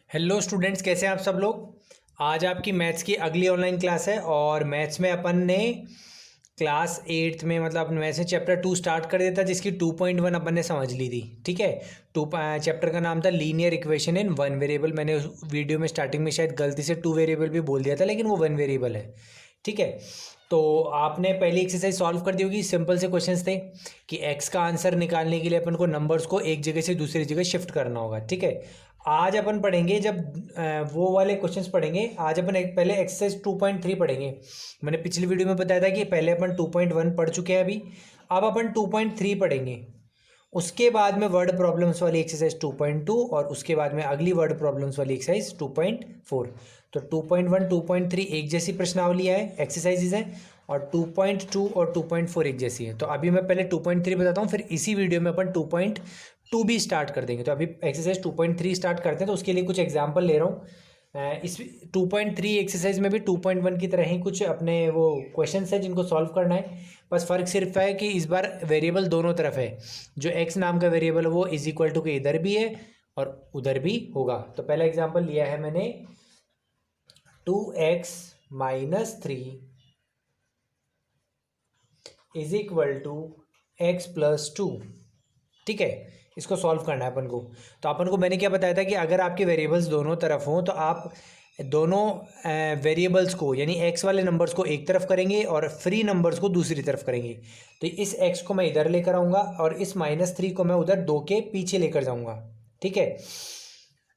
Hello students, कैसे हैं आप सब लोग। आज आपकी मैथ्स की अगली ऑनलाइन क्लास है और मैथ्स में अपन ने क्लास 8th में मतलब अपन मैथ्स में चैप्टर 2 स्टार्ट कर दिया था, जिसकी 2.1 अपन ने समझ ली थी। ठीक है, चैप्टर का नाम था linear equation in one variable. मैंने उस वीडियो में स्टार्टिंग में शायद गलती से 2 वेरिएबल भी बोल दिया था, लेकिन वो 1 वेरिएबल है। ठीक है, तो आपने पहली एक्सरसाइज सॉल्व कर दी होगी। सिंपल से क्वेश्चंस थे कि एक्स का आंसर निकालने के लिए अपन को नंबर्स को एक जगह से दूसरी जगह शिफ्ट करना होगा। ठीक है, आज अपन पढ़ेंगे जब वो वाले क्वेश्चंस पढ़ेंगे। आज अपन पहले एक्सरसाइज 2.3 पढ़ेंगे। मैंने पिछली वीडियो में बताया था कि पहले अपन 2.1 पढ़ चुके हैं अभी। अब अपन 2.3 पढ़ेंगे। उसके बाद में वर्ड प्रॉब्लम्स वाली एक्सरसाइज 2.2 और उसके बाद में अगली वर्ड प्रॉब्लम्स वाली एक्सरसाइज 2.4। तो 2.1 2.3 एक जैसी प्रश्नावली है, एक्सरसाइजेज है, और 2.2 और 2.4 एक जैसी है। तो अभी मैं पहले 2.3 बताता हूँ, फिर इसी वीडियो में अपन 2.2 भी स्टार्ट कर देंगे। तो अभी एक्सरसाइज 2.3 स्टार्ट करते हैं। तो उसके लिए कुछ एग्जाम्पल ले रहा हूँ। इस 2.3 एक्सरसाइज में भी 2.1 की तरह ही कुछ अपने वो क्वेश्चंस है जिनको सॉल्व करना है। बस फ़र्क सिर्फ है कि इस बार वेरिएबल दोनों तरफ है। जो x नाम का वेरिएबल है वो इज इक्वल टू के इधर भी है और उधर भी होगा। तो पहला एग्जांपल लिया है मैंने 2x minus 3 is equal to x plus 2। ठीक है, इसको सॉल्व करना है अपन को। तो अपन को मैंने क्या बताया था कि अगर आपके वेरिएबल्स दोनों तरफ हों तो आप दोनों वेरिएबल्स को यानी एक्स वाले नंबर्स को एक तरफ करेंगे और फ्री नंबर्स को दूसरी तरफ करेंगे। तो इस एक्स को मैं इधर लेकर आऊँगा और इस -3 को मैं उधर 2 के पीछे लेकर जाऊँगा। ठीक है,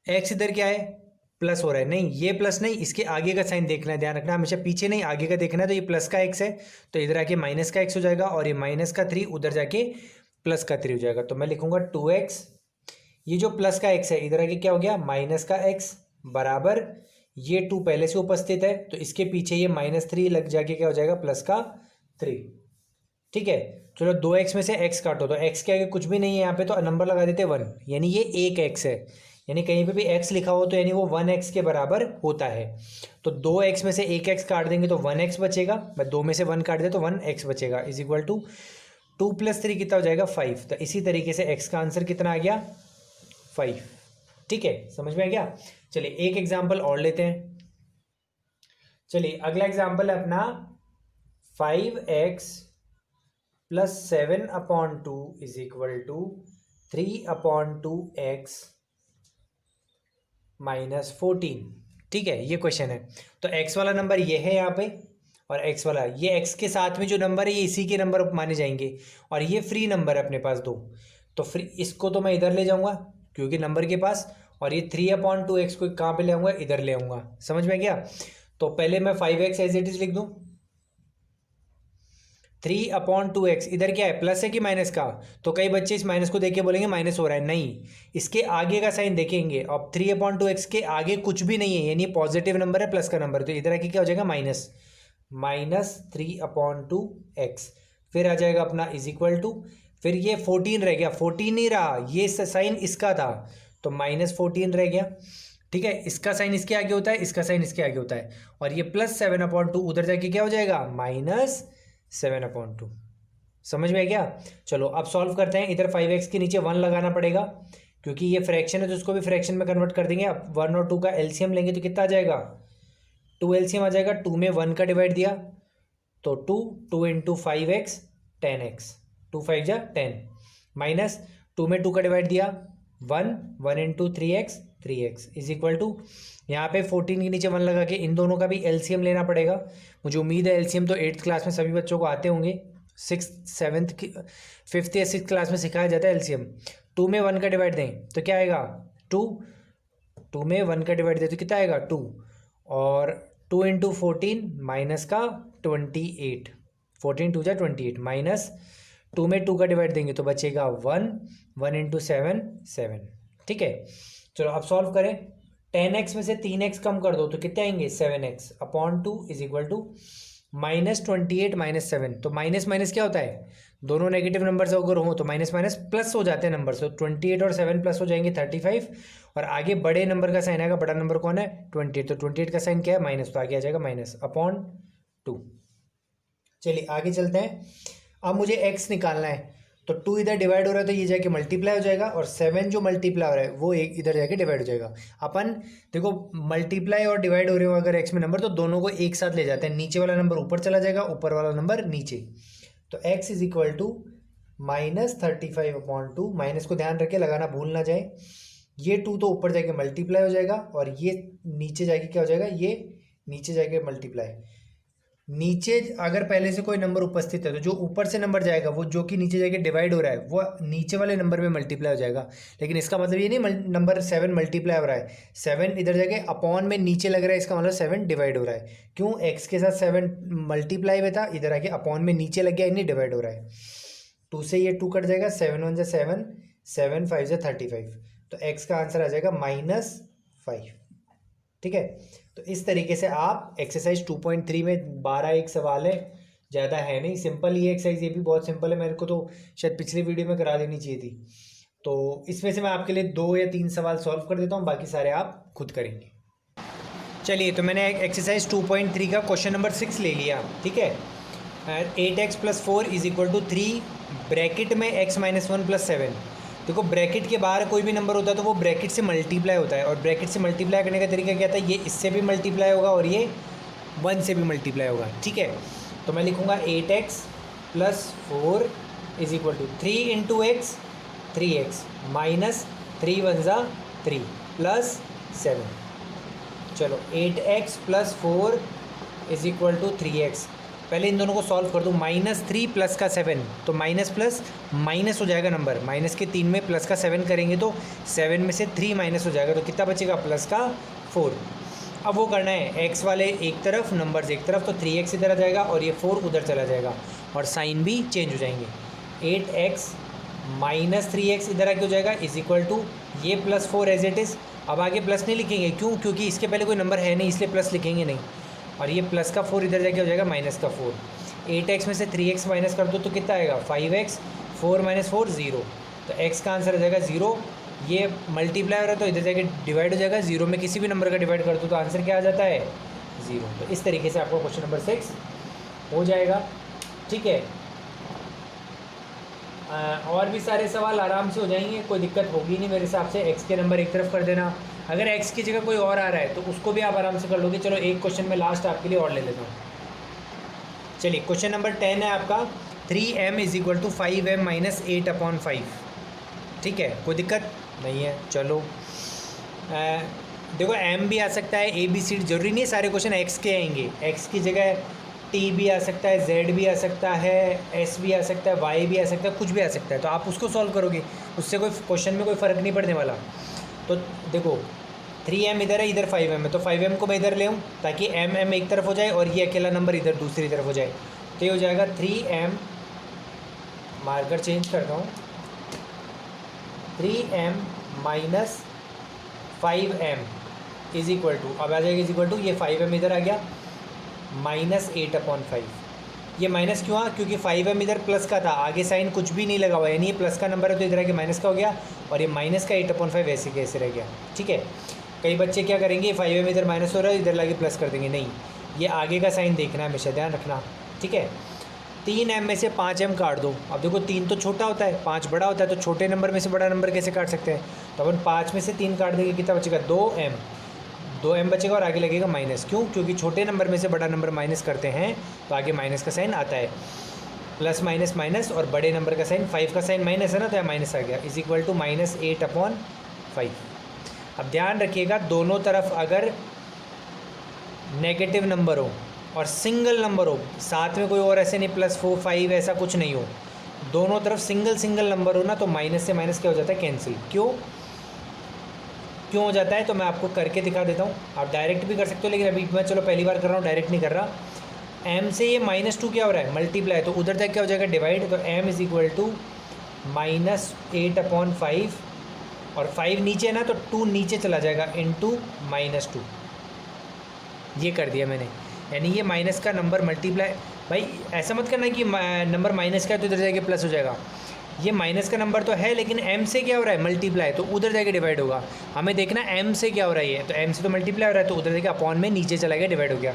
एक्स इधर क्या है, प्लस हो रहा है, नहीं ये प्लस नहीं, इसके आगे का साइन देखना है, ध्यान रखना, हमेशा पीछे नहीं आगे का देखना है। तो ये प्लस का एक्स है तो इधर आके माइनस का एक्स हो जाएगा और ये माइनस का 3 उधर जाके प्लस का 3 हो जाएगा। तो मैं लिखूंगा 2x, ये जो प्लस का x है इधर आके क्या हो गया माइनस का x, बराबर ये 2 पहले से उपस्थित है तो इसके पीछे ये -3 लग जाके क्या हो जाएगा प्लस का 3। ठीक है, चलो 2x में से x काटो तो x के आगे कुछ भी नहीं है यहाँ पे, तो नंबर लगा देते 1, यानी ये एक x है। यानी कहीं पे भी x लिखा हो तो यानी वो 1x के बराबर होता है। तो 2x में से एक x काट देंगे तो 1x बचेगा। मैं 2 में से 1 काट दे तो 1x बचेगा, इज इक्वल टू 2 + 3 कितना हो जाएगा 5। तो इसी तरीके से x का आंसर कितना आ गया 5। ठीक है, समझ में आ गया। चलिए एक एग्जाम्पल और लेते हैं। चलिए अगला एग्जाम्पल है अपना 5x + 7/2 is equal to 3/2x -14। ठीक है, ये क्वेश्चन है। तो x वाला नंबर ये है यहाँ पे और x वाला ये x के साथ में जो नंबर है ये इसी के नंबर माने जाएंगे और ये फ्री नंबर है अपने पास 2। तो फ्री इसको तो मैं इधर ले जाऊंगा क्योंकि नंबर के पास, और ये 3/2x को कहाँ पे ले आऊंगा इधर ले आऊंगा। समझ में गया। तो पहले मैं 5x एज इट इज लिख दूं, 3/2x इधर क्या है प्लस है कि माइनस का। तो कई बच्चे इस माइनस को देख के बोलेंगे माइनस हो रहा है, नहीं, इसके आगे का साइन देखेंगे। अब 3/2x के आगे कुछ भी नहीं है यानी पॉजिटिव नंबर है, प्लस का नंबर, तो इधर आके क्या हो जाएगा -3/2x। फिर आ जाएगा अपना इज इक्वल टू, फिर ये 14 रह गया, 14 नहीं रहा, ये साइन इसका था तो -14 रह गया। ठीक है, इसका साइन इसके आगे होता है, इसका साइन इसके आगे होता है, और ये +7/2 उधर जाके क्या हो जाएगा -7/2। समझ में आ गया। चलो अब सॉल्व करते हैं। इधर 5x के नीचे 1 लगाना पड़ेगा क्योंकि ये फ्रैक्शन है तो उसको भी फ्रैक्शन में कन्वर्ट कर देंगे। अब 1 और 2 का एलसीएम लेंगे तो कितना आ जाएगा 2 एलसीएम आ जाएगा। 2 में 1 का डिवाइड दिया तो 2 × 5x 10x, 2 5 जा 10, माइनस 2 में 2 का डिवाइड दिया 1 × 3x 3x is equal to, यहाँ पे 14 के नीचे 1 लगा के इन दोनों का भी एलसीएम लेना पड़ेगा। मुझे उम्मीद है एलसीएम तो 8th क्लास में सभी बच्चों को आते होंगे, 6th 7th 5th या 6th क्लास में सिखाया जाता है एलसीएम। 2 में 1 का डिवाइड दें तो क्या आएगा 2, 2 में 1 का डिवाइड दें तो कितना आएगा 2, और 2 × 14 माइनस का 28, 14 2 जा 28, माइनस 2 में 2 का डिवाइड देंगे तो बचेगा 1, 1 × 7 7। ठीक है, चलो अब सॉल्व करें। 10x में से 3x कम कर दो तो कितने आएंगे 7x/2 इज इक्वल टू -28 - 7। तो माइनस माइनस क्या होता है, दोनों नेगेटिव नंबर्स अगर हो तो माइनस माइनस प्लस हो जाते हैं नंबर। तो 28 और 7 प्लस हो जाएंगे 35, और आगे बड़े नंबर का साइन आएगा। बड़ा नंबर कौन है 28, तो 28 का साइन क्या है माइनस, तो आगे आ जाएगा -/2। चलिए आगे चलते हैं। अब मुझे x निकालना है तो 2 इधर डिवाइड हो रहा है तो ये जाके मल्टीप्लाई हो जाएगा, और 7 जो मल्टीप्लाई हो रहा है वो एक इधर जाके डिवाइड हो जाएगा। अपन देखो मल्टीप्लाई और डिवाइड हो रहे हो अगर एक्स में नंबर, तो दोनों को एक साथ ले जाते हैं, नीचे वाला नंबर ऊपर चला जाएगा, ऊपर वाला नंबर नीचे। तो x is equal to -35/2, minus को ध्यान रखे लगाना भूल ना जाए। ये 2 तो ऊपर जाके मल्टीप्लाई हो जाएगा, और ये नीचे जाके क्या हो जाएगा, ये नीचे जाके मल्टीप्लाई। नीचे अगर पहले से कोई नंबर उपस्थित है तो जो ऊपर से नंबर जाएगा वो जो कि नीचे जाके डिवाइड हो रहा है वो नीचे वाले नंबर में मल्टीप्लाई हो जाएगा। लेकिन इसका मतलब ये नहीं नंबर 7 मल्टीप्लाई हो रहा है, 7 इधर जाके अपॉन में नीचे लग रहा है, इसका मतलब 7 डिवाइड हो रहा है। क्यों, एक्स के साथ 7 मल्टीप्लाई में था, इधर आके अपॉन में नीचे लग गया, इन्हें डिवाइड हो रहा है। 2 से ये 2 कट जाएगा, 7 1 जा 7, 7 5 जा 35, तो एक्स का आंसर आ जाएगा -5। ठीक है, तो इस तरीके से आप एक्सरसाइज 2.3 में 12 एक सवाल है, ज़्यादा है नहीं, सिंपल ये एक्सरसाइज, ये भी बहुत सिंपल है, मेरे को तो शायद पिछली वीडियो में करा देनी चाहिए थी। तो इसमें से मैं आपके लिए 2 या 3 सवाल सॉल्व कर देता हूँ, बाकी सारे आप खुद करेंगे। चलिए, तो मैंने एक्सरसाइज 2.3 का क्वेश्चन नंबर 6 ले लिया। ठीक है, 8x + 4 = 3 ब्रैकेट में x - 1 + 7। देखो ब्रैकेट के बाहर कोई भी नंबर होता है तो वो ब्रैकेट से मल्टीप्लाई होता है, और ब्रैकेट से मल्टीप्लाई करने का तरीका क्या था, ये इससे भी मल्टीप्लाई होगा और ये 1 से भी मल्टीप्लाई होगा। ठीक है, तो मैं लिखूँगा 8x + 4 = 3 × x 3x माइनस 3 1 जा 3 प्लस 7। चलो 8x + 4 = 3x। पहले इन दोनों को सॉल्व कर दूँ, -3 प्लस का 7, तो माइनस प्लस माइनस हो जाएगा नंबर, माइनस के 3 में प्लस का 7 करेंगे तो 7 में से 3 माइनस हो जाएगा, तो कितना बचेगा, प्लस का 4। अब वो करना है एक्स वाले एक तरफ, नंबर्स एक तरफ, तो 3x इधर आ जाएगा और ये 4 उधर चला जाएगा, और साइन भी चेंज हो जाएंगे। 8x - 3x इधर आके हो जाएगा = ये +4 एज इट इज़। अब आगे प्लस नहीं लिखेंगे, क्यों, क्योंकि इसके पहले कोई नंबर है नहीं, इसलिए प्लस लिखेंगे नहीं, और ये प्लस का 4 इधर जाके हो जाएगा -4। 8x में से 3x माइनस कर दो तो कितना आएगा, 5x, 4 - 4 0, तो x का आंसर हो जाएगा 0। ये मल्टीप्लाई हो रहा है तो इधर जाके डिवाइड हो जाएगा, 0 में किसी भी नंबर का डिवाइड कर दो तो आंसर क्या आ जाता है, 0। तो इस तरीके से आपको क्वेश्चन नंबर 6 हो जाएगा। ठीक है, और भी सारे सवाल आराम से हो जाएंगे, कोई दिक्कत होगी नहीं मेरे हिसाब से। x के नंबर एक तरफ कर देना, अगर x की जगह कोई और आ रहा है तो उसको भी आप आराम से कर लोगे। चलो एक क्वेश्चन में लास्ट आपके लिए और ले लेता हूँ। चलिए, क्वेश्चन नंबर 10 है आपका, 3m = 5m - 8/5। ठीक है, कोई दिक्कत नहीं है। चलो देखो m भी आ सकता है, ABCD, जरूरी नहीं है सारे क्वेश्चन x के आएंगे, x की जगह T भी आ सकता है, Z भी आ सकता है, S भी आ सकता है, Y भी आ सकता है, कुछ भी आ सकता है, तो आप उसको सॉल्व करोगे, उससे कोई क्वेश्चन में कोई फ़र्क नहीं पड़ने वाला। तो देखो 3m इधर है, इधर 5m है, तो 5m को मैं इधर ले आऊँ ताकि m एक तरफ हो जाए और ये अकेला नंबर इधर दूसरी तरफ हो जाए, तो ये हो जाएगा 3m, मार्कर चेंज करता हूँ, 3m - 5m = अब आ जाएगा = ये 5m इधर आ गया -8/5। ये माइनस क्यों आ, क्योंकि 5m इधर प्लस का था, आगे साइन कुछ भी नहीं लगा हुआ, यानी ये प्लस का नंबर है तो इधर आके माइनस का हो गया, और ये माइनस का 8/5 ऐसे कैसे रह गया। ठीक है, कई बच्चे क्या करेंगे, 5m इधर माइनस हो रहा है, इधर लाके प्लस कर देंगे, नहीं, ये आगे का साइन देखना है, हमेशा ध्यान रखना। ठीक है, 3m में से 5m काट दो। अब देखो 3 तो छोटा होता है, 5 बड़ा होता है, तो छोटे नंबर में से बड़ा नंबर कैसे काट सकते हैं, तो अपन 5 में से 3 काट देंगे, कितना बचेगा, 2m बचेगा, और आगे लगेगा माइनस। क्यों, क्योंकि छोटे नंबर में से बड़ा नंबर माइनस करते हैं तो आगे माइनस का साइन आता है, प्लस माइनस माइनस, और बड़े नंबर का साइन, 5 का साइन माइनस है ना, तो यहाँ माइनस आ गया, = -8/5। अब ध्यान रखिएगा, दोनों तरफ अगर नेगेटिव नंबर हो और सिंगल नंबर हो, साथ में कोई और ऐसे नहीं +4 5 ऐसा कुछ नहीं हो, दोनों तरफ सिंगल नंबर हो ना, तो माइनस से माइनस क्या हो जाता है, कैंसिल। क्यों हो जाता है, तो मैं आपको करके दिखा देता हूँ। आप डायरेक्ट भी कर सकते हो, लेकिन अभी मैं चलो पहली बार कर रहा हूँ, डायरेक्ट नहीं कर रहा। m से ये -2 क्या हो रहा है, मल्टीप्लाई, तो उधर तक क्या हो जाएगा, डिवाइड, तो m = -8/5, और 5 नीचे है ना, तो 2 नीचे चला जाएगा, × -2। ये कर दिया मैंने, यानी ये माइनस का नंबर मल्टीप्लाई, भाई ऐसा मत करना कि नंबर माइनस का है तो इधर जाके प्लस हो जाएगा, ये माइनस का नंबर तो है, लेकिन m से क्या हो रहा है, मल्टीप्लाई, तो उधर जाके डिवाइड होगा। हमें देखना m से क्या हो रहा है, तो m से तो मल्टीप्लाई हो रहा है, तो उधर जाके अपॉन में नीचे चला गया, डिवाइड हो गया।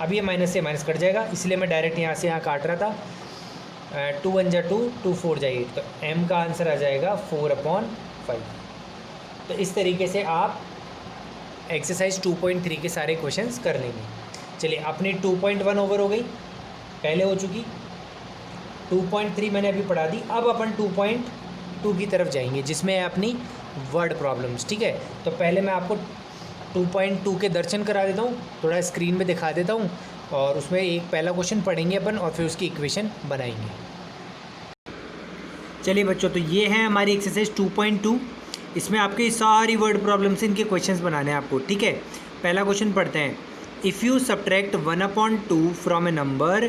अब ये माइनस से माइनस कट जाएगा, इसलिए मैं डायरेक्ट यहाँ से यहाँ काट रहा था। 2 1 जा 2, 2 4 जा 8, तो m का आंसर आ जाएगा 4/5। तो इस तरीके से आप एक्सरसाइज 2.3 के सारे क्वेश्चंस कर लेंगे। चलिए अपनी 2.1 ओवर हो गई, पहले हो चुकी। 2.3 मैंने अभी पढ़ा दी। अब अपन 2.2 की तरफ जाएंगे जिसमें है अपनी वर्ड प्रॉब्लम्स। ठीक है, तो पहले मैं आपको 2.2 के दर्शन करा देता हूँ, थोड़ा स्क्रीन में दिखा देता हूँ, और उसमें एक पहला क्वेश्चन पढ़ेंगे अपन और फिर उसकी इक्वेशन बनाएंगे। चलिए बच्चों, तो ये है हमारी एक्सरसाइज 2.2। इसमें आपकी सारी वर्ड प्रॉब्लम्स इनके क्वेश्चंस बनाने हैं आपको। ठीक है, पहला क्वेश्चन पढ़ते हैं। If you subtract 1/2 from A number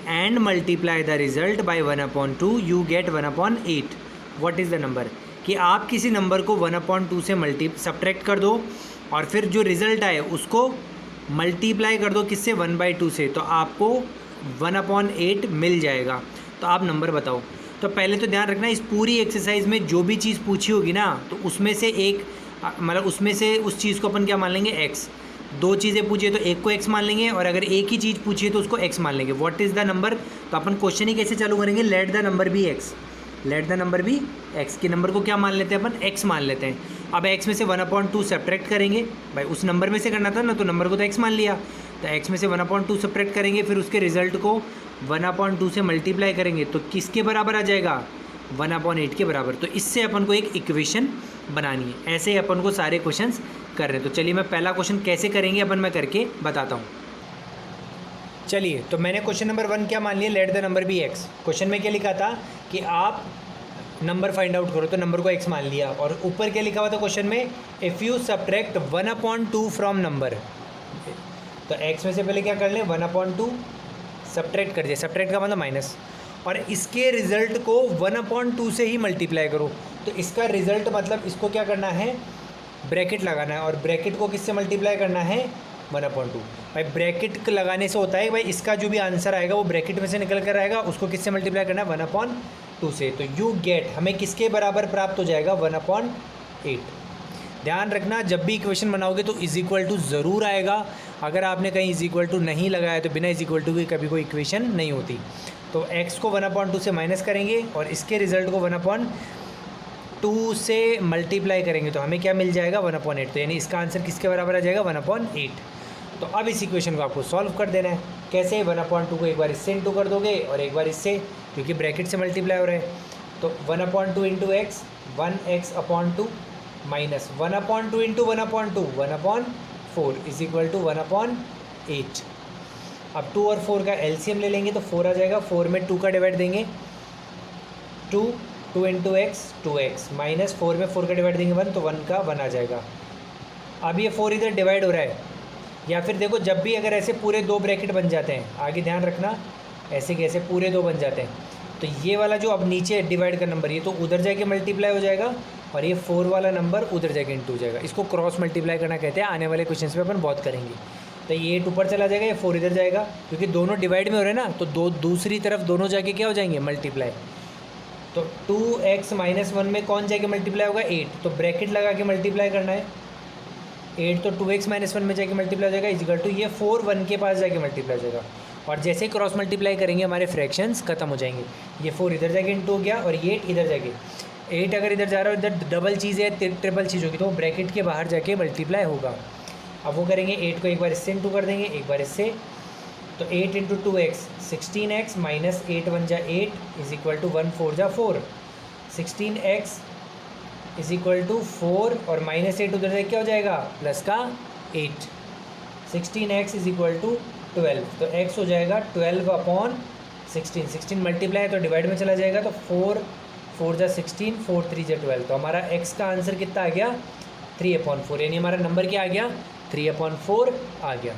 and multiply the result by 1/2 you get 1/8। What is the number? कि आप किसी नंबर को 1/2 से सब्ट्रैक्ट कर दो और फिर जो रिज़ल्ट आए उसको मल्टीप्लाई कर दो किससे? 1/2 से, तो आपको 1/8 मिल जाएगा। तो आप नंबर बताओ। तो पहले तो ध्यान रखना, इस पूरी एक्सरसाइज में जो भी चीज़ पूछी होगी ना, तो उसमें से एक मतलब उसमें से उस चीज़ को अपन क्या मान लेंगे? x। दो चीज़ें पूछी है तो एक को x मान लेंगे, और अगर एक ही चीज़ पूछी है तो उसको x मान लेंगे। What is the number? तो अपन क्वेश्चन ही कैसे चालू करेंगे? Let the number be x। Let the number be x, के नंबर को क्या मान लेते हैं अपन? x मान लेते हैं। अब x में से 1/2 सब्ट्रैक्ट करेंगे, भाई उस नंबर में से करना था ना, तो नंबर को तो x मान लिया, तो x में से 1/2 सब्ट्रैक्ट करेंगे, फिर उसके रिजल्ट को 1/2 से मल्टीप्लाई करेंगे, तो किसके बराबर आ जाएगा? 1/8 के बराबर। तो इससे अपन को एक इक्वेशन बनानी है। ऐसे ही अपन को सारे क्वेश्चंस कर रहे हैं। तो चलिए मैं पहला क्वेश्चन कैसे करेंगे अपन मैं करके बताता हूँ। चलिए, तो मैंने क्वेश्चन नंबर 1 क्या मान लिया? Let the number be x। Question में क्या लिखा था कि आप नंबर फाइंड आउट करो, तो नंबर को x मान लिया। और ऊपर क्या लिखा हुआ था क्वेश्चन में? If you subtract 1/2 from number, तो x में से पहले क्या कर लें? 1/2 सब्ट्रैक्ट कर दिया। सब्ट्रैक्ट का मतलब माइनस, और इसके रिज़ल्ट को 1/2 से ही मल्टीप्लाई करो। तो इसका रिज़ल्ट मतलब इसको क्या करना है? ब्रैकेट लगाना है, और ब्रैकेट को किससे मल्टीप्लाई करना है? 1/2। भाई ब्रैकेट लगाने से होता है भाई इसका जो भी आंसर आएगा वो ब्रैकेट में से निकल कर आएगा, उसको किससे मल्टीप्लाई करना है? 1/2 से। तो यू गेट हमें किसके बराबर प्राप्त हो जाएगा? 1/8। ध्यान रखना, जब भी इक्वेशन बनाओगे तो इज इक्वल टू ज़रूर आएगा। अगर आपने कहीं इज इक्वल टू नहीं लगाया तो बिना इज इक्वल टू की कभी कोई इक्वेशन नहीं होती। तो x को 1/2 से माइनस करेंगे और इसके रिज़ल्ट को 1/2 से मल्टीप्लाई करेंगे, तो हमें क्या मिल जाएगा? 1/8। तो यानी इसका आंसर किसके बराबर आ जाएगा? 1/8। तो अब इस इक्वेशन को आपको सॉल्व कर देना है। कैसे? 1/2 को एक बार इससे इंटू कर दोगे और एक बार इससे, क्योंकि ब्रैकेट से मल्टीप्लाई हो रहा है। तो 1/2 into x, 1x/2 minus 1/2 into 1/2, 1/4 is equal to 1/8। अब 2 और 4 का एलसीएम ले लेंगे तो 4 आ जाएगा। 4 में 2 का डिवाइड देंगे, 2 इंटू एक्स 2x, माइनस 4 में 4 का डिवाइड देंगे 1, तो 1 का 1 आ जाएगा। अब ये 4 इधर डिवाइड हो रहा है, या फिर देखो जब भी अगर ऐसे पूरे 2 ब्रैकेट बन जाते हैं, आगे ध्यान रखना, ऐसे कैसे पूरे 2 बन जाते हैं, तो ये वाला जो अब नीचे डिवाइड का नंबर ये तो उधर जाके मल्टीप्लाई हो जाएगा, और ये 4 वाला नंबर उधर जाके इंटू हो जाएगा। इसको क्रॉस मल्टीप्लाई करना कहते हैं। आने वाले क्वेश्चन में अपन बहुत करेंगे। तो ये 8 ऊपर चला जाएगा, ये 4 इधर जाएगा, क्योंकि दोनों डिवाइड में हो रहे हैं ना, तो दूसरी तरफ दोनों जाके क्या हो जाएंगे? मल्टीप्लाई। तो 2x माइनस 1 में कौन जाके मल्टीप्लाई होगा? 8। तो ब्रैकेट लगा के मल्टीप्लाई करना है। 8 तो 2x माइनस 1 में जाके मल्टीप्लाई हो जाएगा, इजिकल टू ये 4 1 के पास जाके मल्टीप्लाई हो जाएगा। और जैसे ही क्रॉस मल्टीप्लाई करेंगे हमारे फ्रैक्शंस खत्म हो जाएंगे। ये 4 इधर जाके इंटू हो गया, और ये 8 इधर जाके, 8 अगर इधर जा रहा है, इधर डबल चीज़ है, ट्रिपल चीज़ होगी, तो वो ब्रैकेट के बाहर जाके मल्टीप्लाई होगा। अब वो करेंगे, 8 को एक बार इससे इंटू कर देंगे, एक बार इससे, तो 8 इंटू 2x 16x माइनस 8 1 जा 8 इज इक्वल टू 1 4 जा 4, 16x इज इक्वल टू 4, और माइनस 8 उधर से क्या हो जाएगा? प्लस का 8, 16x इज इक्वल टू 12, तो x हो जाएगा 12/16। 16 मल्टीप्लाई तो डिवाइड में चला जाएगा, तो 4 4 जा 16, 4 3 जा 12, तो हमारा x का आंसर कितना आ गया? 3/4। यानी हमारा नंबर क्या आ गया? 3/4 आ गया।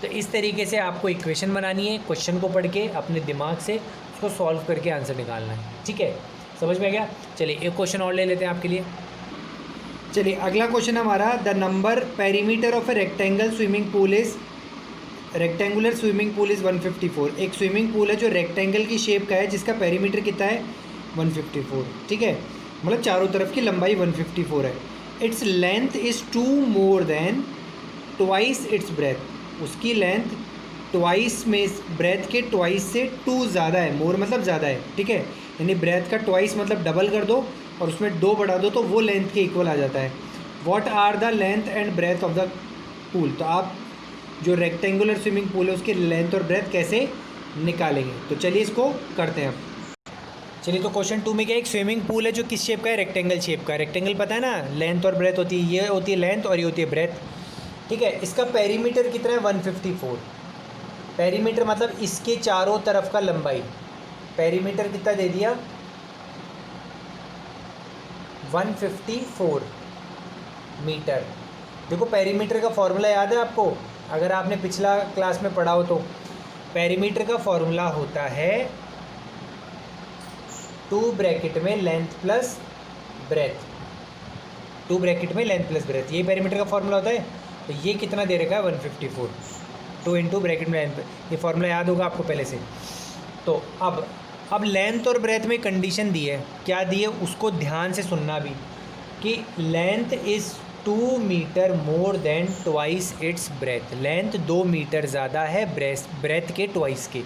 तो इस तरीके से आपको इक्वेशन बनानी है, क्वेश्चन को पढ़ के अपने दिमाग से उसको सॉल्व करके आंसर निकालना है। ठीक है, समझ में आ गया? चलिए एक क्वेश्चन और ले लेते हैं आपके लिए। चलिए अगला क्वेश्चन हमारा, the number perimeter of a rectangle swimming pool is, rectangular swimming pool is 154। एक स्विमिंग पूल है जो रेक्टेंगल की शेप का है, जिसका पेरीमीटर कितना है? 154। ठीक है, मतलब चारों तरफ की लंबाई 154 है। Its length is 2 more than twice its breath. उसकी लेंथ ट्वाइस में ब्रेथ के ट्वाइस से 2 ज़्यादा है, मोर मतलब ज़्यादा है, ठीक है, यानी ब्रेथ का ट्वाइस मतलब डबल कर दो और उसमें 2 बढ़ा दो तो वो लेंथ के इक्वल आ जाता है। What are the length and breadth of the pool, तो आप जो रेक्टेंगुलर स्विमिंग पूल है उसकी लेंथ और ब्रेथ कैसे निकालेंगे, तो चलिए इसको करते हैं। चलिए तो क्वेश्चन 2 में क्या, एक स्विमिंग पूल है जो किस शेप का है, रेक्टेंगल शेप का है। रेक्टेंगल पता है ना, लेंथ और ब्रेथ होती है, ये होती है लेंथ और ये होती है ब्रेथ, ठीक है। इसका पेरीमीटर कितना है 154, पेरीमीटर मतलब इसके चारों तरफ का लंबाई, पेरीमीटर कितना दे दिया 154 मीटर। देखो पेरीमीटर का फॉर्मूला याद है आपको, अगर आपने पिछला क्लास में पढ़ा हो तो पेरीमीटर का फॉर्मूला होता है 2 ब्रैकेट में लेंथ प्लस ब्रेथ, 2 ब्रैकेट में लेंथ प्लस ब्रेथ, ये पेरीमीटर का फॉर्मूला होता है। तो ये कितना दे रखा है 154, 2 इंटू ब्रैकेट में लेंथ, ये फॉर्मूला याद होगा आपको पहले से। तो अब लेंथ और ब्रेथ में कंडीशन दी है, क्या दी है उसको ध्यान से सुनना भी, कि length is 2 metre more than twice its breadth, length 2 metre ज़्यादा है ब्रेथ के ट्वाइस के।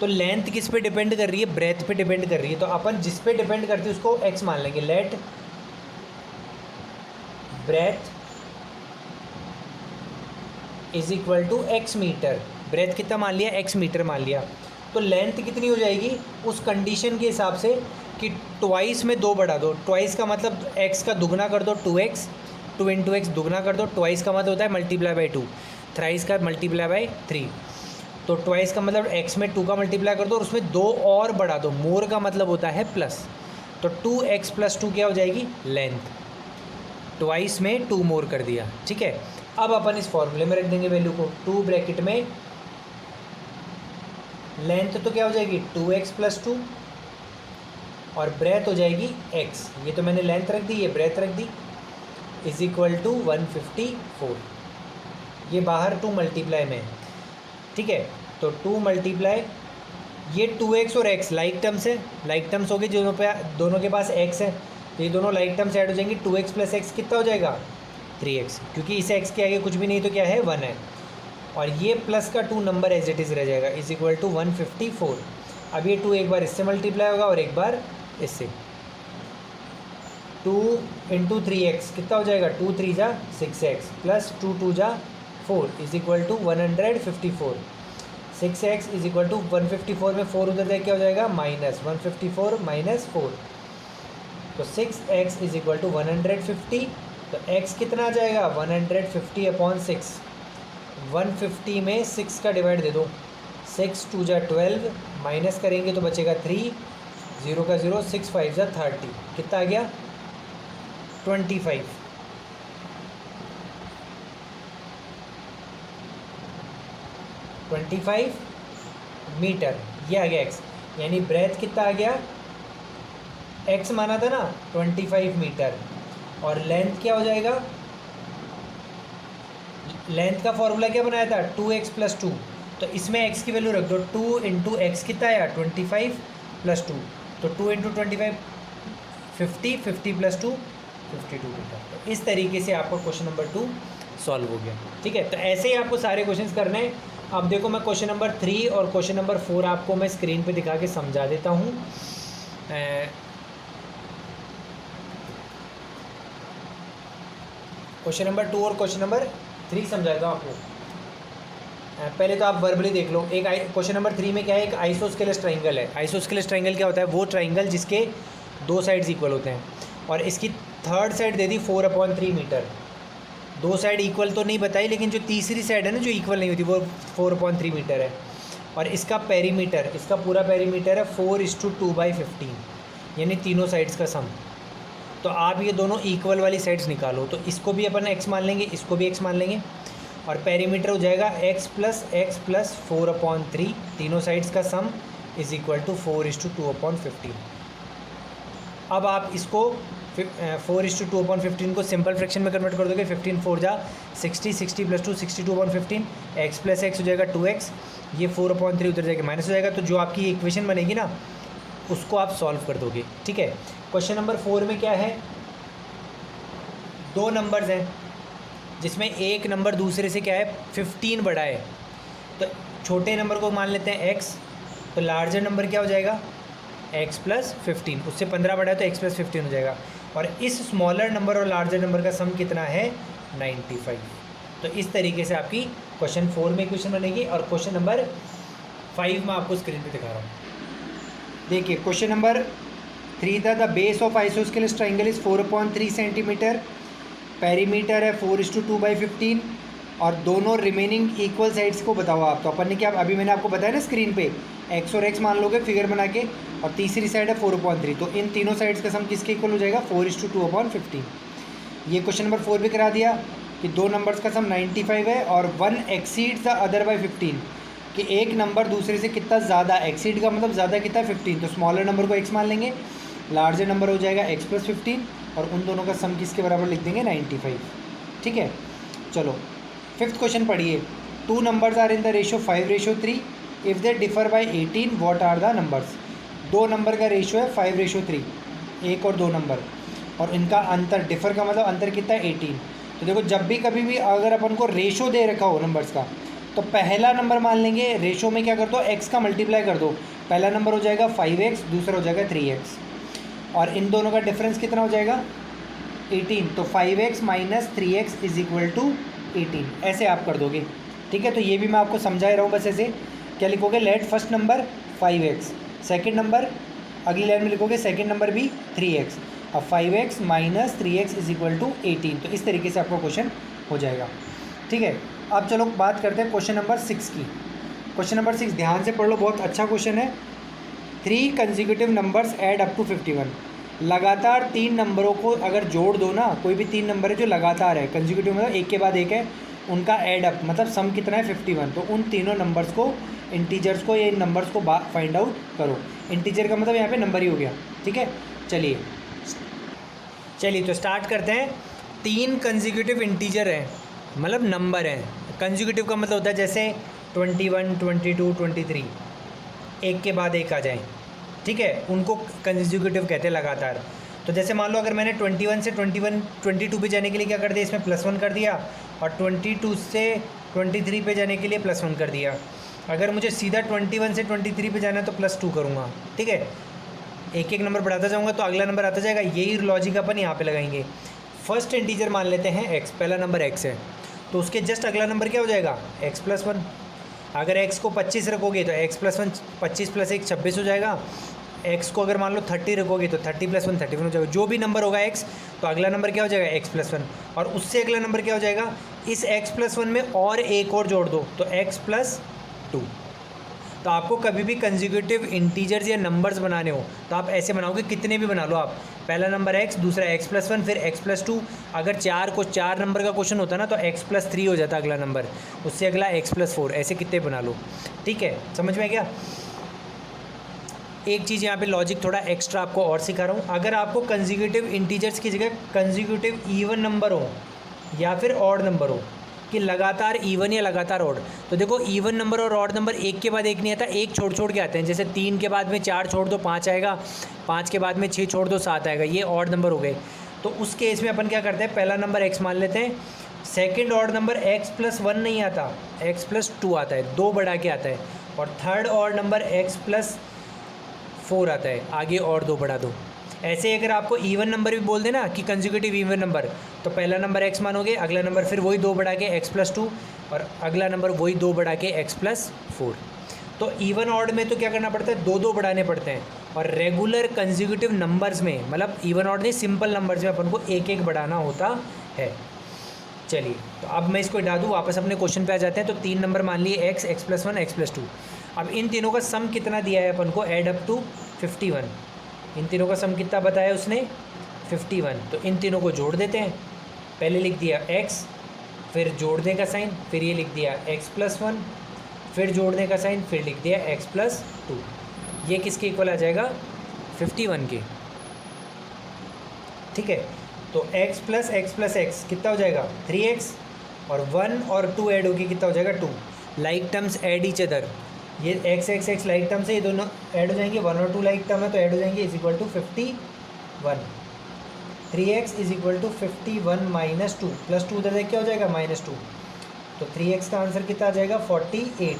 तो लेंथ किस पे डिपेंड कर रही है, ब्रेथ पे डिपेंड कर रही है, तो अपन जिस पे डिपेंड करती है उसको x मान लेंगे। Let breadth is equal to x metre, breadth कितना मान लिया x मीटर मान लिया। तो लेंथ कितनी हो जाएगी उस कंडीशन के हिसाब से कि ट्वाइस में 2 बढ़ा दो, ट्वाइस का मतलब x का दुगना कर दो 2x, 2 इंटू एक्स दुगना कर दो, ट्वाइस का मतलब होता है मल्टीप्लाई बाई 2, थ्राइस का मल्टीप्लाई बाई 3, तो ट्वाइस का मतलब x में 2 का मल्टीप्लाई कर दो और उसमें 2 और बढ़ा दो, मोर का मतलब होता है प्लस, तो 2x प्लस 2 क्या हो जाएगी लेंथ, ट्वाइस में 2 मोर कर दिया, ठीक है। अब अपन इस फॉर्मूले में रख देंगे वैल्यू को, 2 ब्रैकेट में लेंथ तो क्या हो जाएगी 2x प्लस 2 और ब्रेथ हो जाएगी x, ये तो मैंने लेंथ रख दी, ये ब्रेथ रख दी, इज इक्वल टू 154, ये बाहर 2 मल्टीप्लाई में, ठीक है। तो 2 मल्टीप्लाई ये 2x और x लाइक टर्म्स है, लाइक टर्म्स हो गए, दोनों के पास x है, तो ये दोनों लाइक टर्म्स ऐड हो जाएंगी, 2x प्लस x कितना हो जाएगा 3x, क्योंकि इस x के आगे कुछ भी नहीं तो क्या है 1 है, और ये प्लस का 2 नंबर एज इट इज़ रह जाएगा, इज इक्वल टू 154। अब ये 2 एक बार इससे मल्टीप्लाई होगा और एक बार इससे, 2 इंटू 3x कितना हो जाएगा 2 3 जा 6x प्लस 2 2 जा 4 is equal to 154, 6x is equal to 154 में 4 उधर जाए क्या हो जाएगा माइनस 154 माइनस 4, तो 6x इज इक्वल टू 150, तो x कितना आ जाएगा 150 अपॉन 6, 150 में 6 का डिवाइड दे दो, 6 2 जा 12 माइनस करेंगे तो बचेगा 3, 0 का 0, 6 5 जा 30, कितना आ गया 25, 25 मीटर, ये आ गया x, यानी ब्रेथ कितना आ गया x माना था ना 25 मीटर, और लेंथ क्या हो जाएगा, लेंथ का फॉर्मूला क्या बनाया था 2x प्लस 2, तो इसमें x की वैल्यू रख दो, 2 इंटू एक्स कितना आया 25 प्लस 2, तो 2 इंटू 25 50, 50 प्लस 2 52 मीटर। तो इस तरीके से आपका क्वेश्चन नंबर 2 सॉल्व हो गया, ठीक है। तो ऐसे ही आपको सारे क्वेश्चंस करने हैं। अब देखो मैं क्वेश्चन नंबर 3 और क्वेश्चन नंबर 4 आपको मैं स्क्रीन पे दिखा के समझा देता हूँ। क्वेश्चन नंबर 2 और क्वेश्चन नंबर 3 समझाता हूँ आपको। पहले तो आप वर्बली देख लो। एक क्वेश्चन नंबर 3 में क्या है, एक आइसोस्केलस ट्राइंगल है। आइसोस्केलस ट्राइंगल क्या होता है, वो ट्राइंगल जिसके 2 साइड्स इक्वल होते हैं, और इसकी थर्ड साइड दे दी 4/3 मीटर। 2 साइड इक्वल तो नहीं बताई, लेकिन जो तीसरी साइड है ना जो इक्वल नहीं होती वो 4/3 मीटर है। और इसका पेरीमीटर, इसका पूरा पेरीमीटर है 4:2/15, यानी तीनों साइड्स का सम। तो आप ये दोनों इक्वल वाली साइड्स निकालो, तो इसको भी अपन x मान लेंगे, इसको भी x मान लेंगे, और पेरीमीटर हो जाएगा x प्लस 4/3, तीनों साइड्स का सम इज इक्वल टू 4:2/15। अब आप इसको 4:2/15 को सिंपल फ्रैक्शन में कन्वर्ट कर दोगे, 15 4 जा 60, 60 प्लस 2 62/15, x प्लस x हो जाएगा 2x, ये 4/3 उधर जाके माइनस हो जाएगा। तो जो आपकी इक्वेशन बनेगी ना उसको आप सॉल्व कर दोगे, ठीक है। क्वेश्चन नंबर 4 में क्या है, 2 नंबर्स हैं जिसमें एक नंबर दूसरे से क्या है 15 बड़ा है। तो छोटे नंबर को मान लेते हैं x, तो लार्जर नंबर क्या हो जाएगा x प्लस 15, उससे 15 बढ़ा है तो x प्लस 15 हो जाएगा। और इस स्मॉलर नंबर और लार्जर नंबर का सम कितना है 95। तो इस तरीके से आपकी क्वेश्चन 4 में इक्वेशन बनेगी। और क्वेश्चन नंबर 5 में आपको स्क्रीन पे दिखा रहा हूँ, देखिए क्वेश्चन नंबर 3 था, the base of isosceles triangle is 4/3 centimetre, perimeter है 4:2/15 और दोनों रिमेनिंग इक्वल साइड्स को बताओ आप। तो अपन ने क्या, अभी मैंने आपको बताया ना स्क्रीन पे x और x मान लोगे फिगर बना के, और तीसरी साइड है 4/3, तो इन तीनों साइड्स का सम किसके इक्वल हो जाएगा 4:2/15। ये क्वेश्चन नंबर 4 भी करा दिया कि दो नंबर्स का सम 95 है और 1 एक्सीड्स द अदर बाय 15, कि एक नंबर दूसरे से कितना ज़्यादा, एक्सीड का मतलब ज़्यादा कितना है 15, तो स्मॉलर नंबर को x मान लेंगे, लार्जर नंबर हो जाएगा x प्लस 15 और उन दोनों का सम किसके बराबर लिख देंगे 95। ठीक है, चलो 5th क्वेश्चन पढ़िए। 2 numbers are in the ratio 5:3, if they differ by 18 what are the numbers. दो नंबर का रेशियो है 5:3, एक और दो नंबर, और इनका अंतर, डिफर का मतलब अंतर कितना है 18। तो देखो जब भी कभी भी अगर अपन को रेशो दे रखा हो नंबर्स का, तो पहला नंबर मान लेंगे, रेशो में क्या कर दो x का मल्टीप्लाई कर दो, पहला नंबर हो जाएगा 5x, दूसरा हो जाएगा 3x, और इन दोनों का डिफरेंस कितना हो जाएगा 18, तो 5x minus 3x is equal to 18, ऐसे आप कर दोगे। ठीक है, तो ये भी मैं आपको समझा ही रहा हूँ, बस ऐसे क्या लिखोगे, let first number 5x, second number अगली लाइन में लिखोगे सेकेंड नंबर भी 3x, अब 5x minus 3x is equal to 18, तो इस तरीके से आपका क्वेश्चन हो जाएगा। ठीक है, अब चलो बात करते हैं क्वेश्चन नंबर 6 की। क्वेश्चन नंबर 6 ध्यान से पढ़ लो, बहुत अच्छा क्वेश्चन है। 3 consecutive numbers add up to 51, लगातार 3 नंबरों को अगर जोड़ दो ना, कोई भी 3 नंबर है जो लगातार है, कंसेक्यूटिव मतलब एक के बाद एक है, उनका ऐड अप मतलब सम कितना है 51, तो उन तीनों नंबर्स को, इंटीजर्स को या इन नंबर्स को फाइंड आउट करो। इंटीजर का मतलब यहाँ पे नंबर ही हो गया। ठीक है, चलिए तो स्टार्ट करते हैं। 3 कंसेक्यूटिव इंटीजर हैं, मतलब नंबर हैं। कंसेक्यूटिव का मतलब होता है जैसे 21, 22, 23, एक के बाद एक आ जाए। ठीक है, उनको कंसेक्यूटिव कहते हैं, लगातार। तो जैसे मान लो अगर मैंने 21 से 22 पे जाने के लिए क्या कर दिया, इसमें +1 कर दिया, और 22 से 23 पे जाने के लिए +1 कर दिया। अगर मुझे सीधा 21 से 23 पे जाना है तो +2 करूँगा। ठीक है, एक एक नंबर बढ़ाता जाऊँगा तो अगला नंबर आता जाएगा। यही लॉजिक अपन यहाँ पे लगाएंगे। फर्स्ट इंटीजर मान लेते हैं x, पहला नंबर x है, तो उसके जस्ट अगला नंबर क्या हो जाएगा x + 1। अगर x को 25 रखोगे तो x + 1 25 + 1 26 हो जाएगा। x को अगर मान लो 30 रखोगे तो 30 + 1 31 हो जाएगा। जो भी नंबर होगा x, तो अगला नंबर क्या हो जाएगा x + 1, और उससे अगला नंबर क्या हो जाएगा, इस x + 1 में और एक और जोड़ दो तो x + 2। तो आपको कभी भी कंसेक्यूटिव इंटीजर्स या नंबर्स बनाने हो तो आप ऐसे बनाओगे, कितने भी बना लो आप, पहला नंबर x, दूसरा x + 1, फिर x + 2। अगर 4 नंबर का क्वेश्चन होता ना तो x + 3 हो जाता अगला नंबर, उससे अगला x + 4, ऐसे कितने बना लो। ठीक है, समझ में क्या। एक चीज़ यहाँ पे लॉजिक थोड़ा एक्स्ट्रा आपको और सिखा रहा हूँ। अगर आपको कंसेक्यूटिव इंटीजर्स की जगह कंसेक्यूटिव इवन नंबर हो या फिर ऑड नंबर हो, कि लगातार इवन या लगातार ऑड, तो देखो इवन नंबर और ऑड नंबर एक के बाद एक नहीं आता, एक छोड़ के आते हैं। जैसे 3 के बाद में 4 छोड़ दो 5 आएगा, 5 के बाद में 6 छोड़ दो 7 आएगा, ये ऑड नंबर हो गए। तो उस केस में अपन क्या करते हैं, पहला नंबर x मान लेते हैं, सेकेंड ऑड नंबर x + 1 नहीं आता, x + 2 आता है, 2 बढ़ा के आता है, और थर्ड ऑड नंबर x + 4 आता है, आगे और 2 बढ़ा दो। ऐसे अगर आपको इवन नंबर भी बोल देना कि कंसेक्यूटिव इवन नंबर, तो पहला नंबर x मानोगे, अगला नंबर फिर वही 2 बढ़ा के x + 2, और अगला नंबर वही 2 बढ़ा के x + 4। तो इवन ऑड में तो क्या करना पड़ता है, 2 बढ़ाने पड़ते हैं, और रेगुलर कंसेक्यूटिव नंबर्स में, मतलब इवन ऑड नहीं, सिंपल नंबर्स में अपन को एक एक बढ़ाना होता है। चलिए, तो अब मैं इसको हटा दूँ, वापस अपने क्वेश्चन पे आ जाते हैं। तो 3 नंबर मान लिए x, x + 1, x + 2। अब इन तीनों का सम कितना दिया है अपन को, ऐड अप टू 51। इन तीनों का सम कितना बताया उसने 51, तो इन तीनों को जोड़ देते हैं। पहले लिख दिया x, फिर जोड़ने का साइन, फिर ये लिख दिया x + 1, फिर जोड़ने का साइन, फिर लिख दिया x + 2। ये किसके इक्वल आ जाएगा 51 के। ठीक है, तो x + x कितना हो जाएगा 3x, और 1 और 2 ऐड होगी कितना हो जाएगा 2। Like terms add each other, ये x लाइक टर्म्स है, ये दोनों ऐड हो जाएंगे। 1 और 2 लाइक टर्म है तो ऐड हो जाएंगे, is equal to 51। 3x is equal to 51 - 2 + 2 उधर देख क्या हो जाएगा -2, तो 3x का आंसर कितना आ जाएगा 48।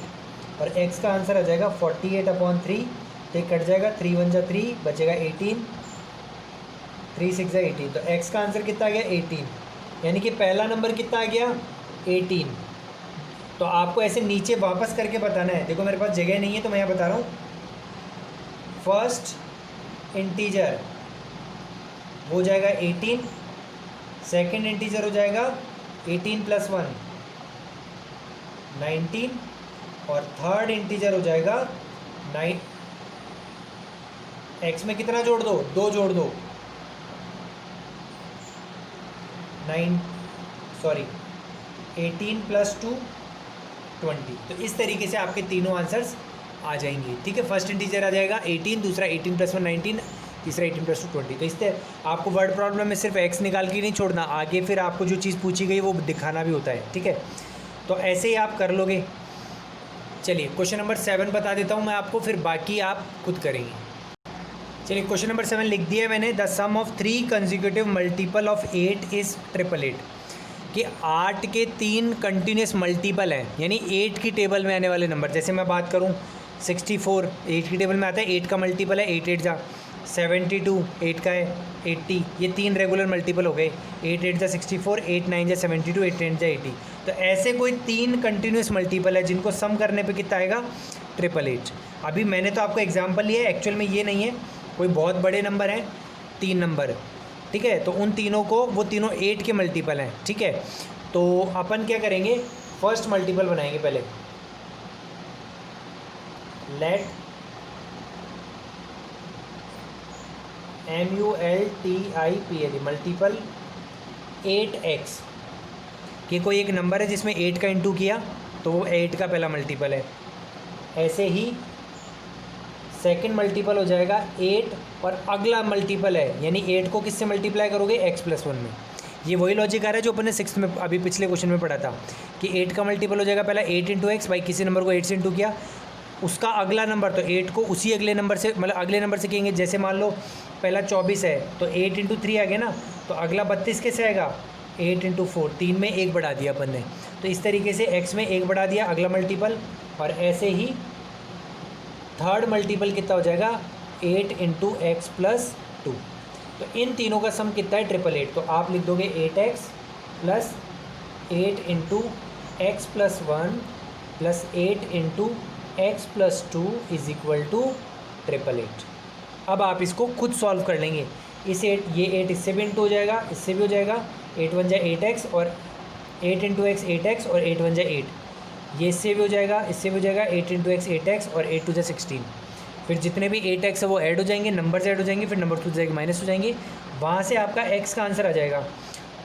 और x का आंसर आ जाएगा 48/3। तो ये कट जाएगा, 3 1 जा 3, बचेगा 18, 3 6 जा 18। तो x का आंसर कितना आ गया 18, यानी कि पहला नंबर कितना आ गया 18। तो आपको ऐसे नीचे वापस करके बताना है। देखो मेरे पास जगह नहीं है तो मैं यहाँ बता रहा हूँ। फर्स्ट इंटीजर हो जाएगा 18, सेकंड इंटीजर हो जाएगा 18 + 1 19, और थर्ड इंटीजर हो जाएगा 9। एक्स में कितना जोड़ दो, 2 जोड़ दो, 18 + 2 20। तो इस तरीके से आपके तीनों आंसर्स आ जाएंगे। ठीक है, फर्स्ट इंटीजर आ जाएगा 18, दूसरा 18 + 1 19, तीसरा 18 + 2 20। तो इस तरह आपको वर्ड प्रॉब्लम में सिर्फ एक्स निकाल के नहीं छोड़ना, आगे फिर आपको जो चीज़ पूछी गई वो दिखाना भी होता है। ठीक है, तो ऐसे ही आप कर लोगे। चलिए क्वेश्चन नंबर 7 बता देता हूँ मैं आपको, फिर बाकी आप खुद करेंगे। चलिए क्वेश्चन नंबर 7 लिख दिया है मैंने। The sum of 3 consecutive multiple of 8 is 888। कि 8 के 3 कंटिन्यूस मल्टीपल हैं, यानी 8 की टेबल में आने वाले नंबर। जैसे मैं बात करूं 64 8 की टेबल में आता है, 8 का मल्टीपल है 8 8 जा 72, 8 का है 80। ये 3 रेगुलर मल्टीपल हो गए, 8 8 जा 64, 8 9 जा 72, 8 10 जा 80। तो ऐसे कोई 3 कंटिन्यूस मल्टीपल है जिनको सम करने पे कितना आएगा 888। अभी मैंने तो आपको एग्जाम्पल लिया है, एक्चुअल में ये नहीं है, कोई बहुत बड़े नंबर हैं 3 नंबर। ठीक है, तो उन तीनों को, वो तीनों 8 के मल्टीपल हैं। ठीक है, तो अपन क्या करेंगे, फर्स्ट मल्टीपल बनाएंगे पहले। Let MULTIPL multiple 8x। कि कोई एक नंबर है जिसमें 8 का इंटू किया तो वो 8 का पहला मल्टीपल है। ऐसे ही सेकंड मल्टीपल हो जाएगा 8 और अगला मल्टीपल है, यानी 8 को किससे मल्टीप्लाई करोगे x + 1 में। ये वही लॉजिक आ रहा है जो अपन ने 6th में अभी पिछले क्वेश्चन में पढ़ा था कि 8 का मल्टीपल हो जाएगा पहला 8 × x। भाई किसी नंबर को 8 से इंटू किया, उसका अगला नंबर, तो 8 को उसी अगले नंबर से, मतलब अगले नंबर से कहेंगे। जैसे मान लो पहला 24 है तो 8 × 3 आ गया ना, तो अगला 32 कैसे आएगा 8 × 4, 3 में 1 बढ़ा दिया अपन ने। तो इस तरीके से x में 1 बढ़ा दिया अगला मल्टीपल, और ऐसे ही थर्ड मल्टीपल कितना हो जाएगा 8 × x + 2। तो इन तीनों का सम कितना है 888। तो आप लिख दोगे 8x + 8 × x + 1 + 8 × x + 2 = 888। अब आप इसको खुद सॉल्व कर लेंगे। इस 8, ये 8 इससे भी इंटू हो जाएगा, इससे भी हो जाएगा, 8 1 जा 8x, और 8 × x 8x, और 8 1 जा 8। ये इससे भी हो जाएगा, इससे भी हो जाएगा, 8 × x 8x, और 8 2 जा 16। फिर जितने भी 8x है वो ऐड हो जाएंगे, नंबर ऐड हो जाएंगे, फिर नंबर 2 जाएंगे माइनस हो जाएंगे, वहाँ से आपका x का आंसर आ जाएगा।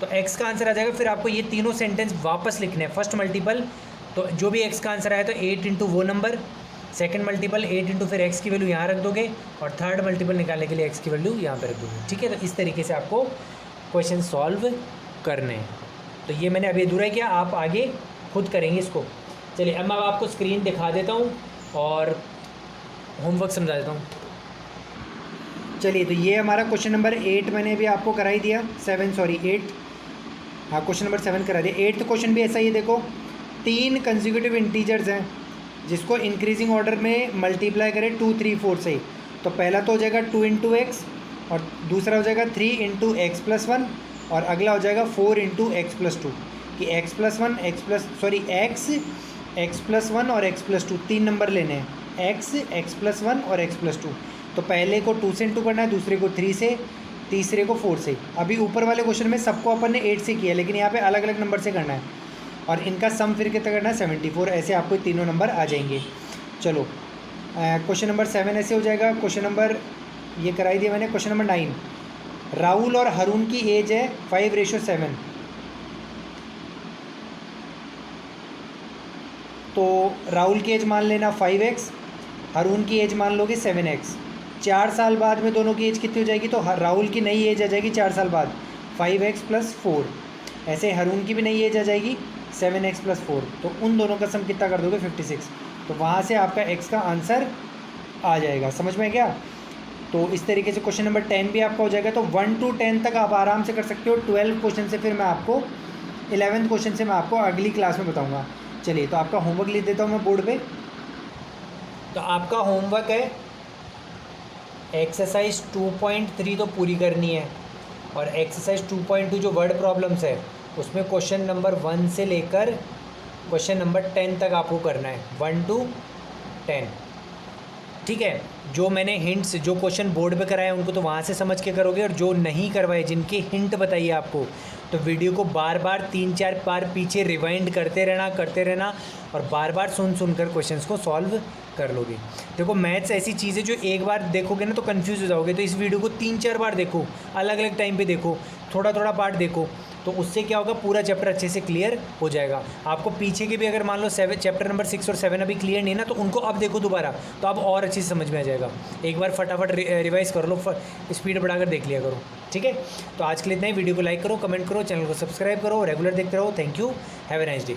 तो x का आंसर आ जाएगा। फिर आपको ये तीनों सेंटेंस वापस लिखने हैं। फर्स्ट मल्टीपल, तो जो भी x का आंसर आया तो 8 × वो नंबर, सेकंड मल्टीपल 8 × फिर x की वैल्यू यहाँ रख दोगे, और थर्ड मल्टीपल निकालने के लिए x की वैल्यू यहाँ पर रख दोगे। ठीक है, तो इस तरीके से आपको क्वेश्चन सॉल्व करने हैं। तो ये मैंने अभी अधूरा किया, आप आगे खुद करेंगे इसको। चलिए अब मैं आपको स्क्रीन दिखा देता हूँ और होमवर्क समझा देता हूँ। चलिए, तो ये हमारा क्वेश्चन नंबर 8 मैंने भी आपको करा ही दिया, 8। हाँ, क्वेश्चन नंबर 7 करा दिया। 8th क्वेश्चन भी ऐसा ही है। देखो 3 कंसेक्यूटिव इंटीजर्स हैं जिसको इंक्रीजिंग ऑर्डर में मल्टीप्लाई करें 2 3 4 से। तो पहला तो हो जाएगा 2 × x, और दूसरा हो जाएगा 3 × x + 1, और अगला हो जाएगा 4 × x + 2। कि x + 1 x + 1 और x + 2 3 नंबर लेने हैं, x + 1 और x + 2। तो पहले को 2 से इंटू करना है, दूसरे को 3 से, तीसरे को 4 से। अभी ऊपर वाले क्वेश्चन में सबको अपन ने 8 से किया, लेकिन यहाँ पे अलग अलग नंबर से करना है, और इनका सम फिर कितना करना है 74। ऐसे आपको तीनों नंबर आ जाएंगे। चलो क्वेश्चन नंबर 7 ऐसे हो जाएगा। क्वेश्चन नंबर ये कराई दिया मैंने। क्वेश्चन नंबर 9, राहुल और हरून की एज है 5:7। तो राहुल की एज मान लेना 5x, हरून की एज मान लोगे 7x। 4 साल बाद में दोनों की एज कितनी हो जाएगी, तो राहुल की नई एज आ जाएगी 4 साल बाद 5x + 4। ऐसे हरून की भी नई एज आ जाएगी 7x + 4। तो उन दोनों का सम कितना कर दोगे 56। तो वहाँ से आपका x का आंसर आ जाएगा। समझ में क्या? तो इस तरीके से क्वेश्चन नंबर 10 भी आपका हो जाएगा। तो 1 to 10 तक आप आराम से कर सकते हो। 12 क्वेश्चन से फिर मैं आपको 11th क्वेश्चन से मैं आपको अगली क्लास में बताऊँगा। चलिए, तो आपका होमवर्क लिख देता हूँ मैं बोर्ड पे। तो आपका होमवर्क है एक्सरसाइज 2.3 तो पूरी करनी है, और एक्सरसाइज 2.2 जो वर्ड प्रॉब्लम्स है उसमें क्वेश्चन नंबर 1 से लेकर क्वेश्चन नंबर 10 तक आपको करना है, 1 to 10। ठीक है, जो मैंने हिंट्स जो क्वेश्चन बोर्ड पे कराए उनको तो वहाँ से समझ के करोगे, और जो नहीं करवाए जिनके हिंट बताइए आपको, तो वीडियो को बार बार 3-4 बार पीछे रिवाइंड करते रहना और बार बार सुन कर क्वेश्चंस को सॉल्व कर लोगे। देखो मैथ्स ऐसी चीज़ है जो एक बार देखोगे ना तो कंफ्यूज हो जाओगे, तो इस वीडियो को 3-4 बार देखो, अलग अलग टाइम पे देखो, थोड़ा थोड़ा पार्ट देखो, तो उससे क्या होगा, पूरा चैप्टर अच्छे से क्लियर हो जाएगा। आपको पीछे के भी अगर मान लो चैप्टर नंबर 6 और 7 अभी क्लियर नहीं है ना, तो उनको अब देखो दोबारा, तो अब और अच्छे से समझ में आ जाएगा। एक बार फटाफट रिवाइज कर लो, स्पीड बढ़ाकर देख लिया करो। ठीक है, तो आज के लिए इतना ही। वीडियो को लाइक करो, कमेंट करो, चैनल को सब्सक्राइब करो, रेगुलर देखते रहो। Thank you, have a nice day.